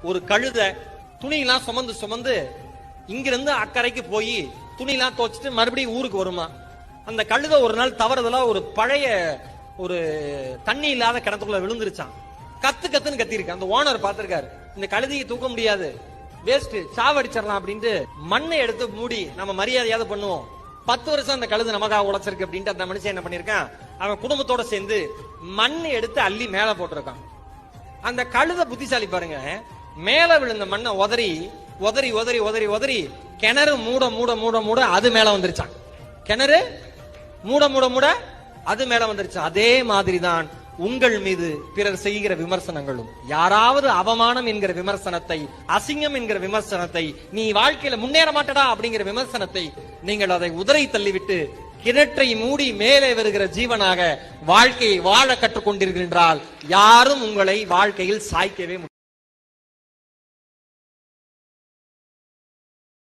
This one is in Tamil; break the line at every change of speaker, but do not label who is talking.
ஒரு கழுத துணியெல்லாம் சுமந்து சுமந்து இங்கிருந்து அக்கறைக்கு போய் துணியெல்லாம் துவைச்சிட்டு மறுபடியும் ஊருக்கு வருமா. அந்த கழுத ஒரு நாள் தவறுதலா ஒரு பழைய ஒரு தண்ணி இல்லாத கிணத்துக்குள்ள விழுந்துருச்சான். கத்துன்னு கத்திருக்கு. அந்த ஓனர் பார்த்திருக்காரு, இந்த கழுதையை தூக்க முடியாது, வேஸ்ட், சாவடிச்சிடலாம் அப்படின்ட்டு மண்ணை எடுத்து மூடி நம்ம மரியாதையாவது பண்ணுவோம். 10 வருஷம் அந்த கழுது நமக்காக உழைச்சிருக்கு அப்படின்ட்டு அந்த மனுஷன் என்ன பண்ணிருக்கான், அவன் குடும்பத்தோட சேர்ந்து மண்ணை எடுத்து அள்ளி மேல போட்டிருக்கான். அந்த கழுத புத்திசாலி பாருங்க, மேல விழுந்த மண்ணை உதறி உதறி உதறி உதறி உதறி கிணறு மூட மூட மூட மூட அது மேல வந்துருச்சான். கிணறு மூட மூட மூட அது மேல வந்துருச்சு. அதே மாதிரிதான் உங்கள் மீது பிறர் செய்கிற விமர்சனங்களும். யாராவது அவமானம் என்கிற விமர்சனத்தை, அசிங்கம் என்கிற விமர்சனத்தை, நீ வாழ்க்கையில முன்னேற மாட்டடா அப்படிங்கிற விமர்சனத்தை நீங்கள் அதை உதறி தள்ளிவிட்டு கிணற்றை மூடி மேலே வருகிற ஜீவனாக வாழ்க்கையை வாழ கற்றுக்கொண்டிருக்கின்றால் யாரும் உங்களை வாழ்க்கையில் சாய்க்கவே முடியாது.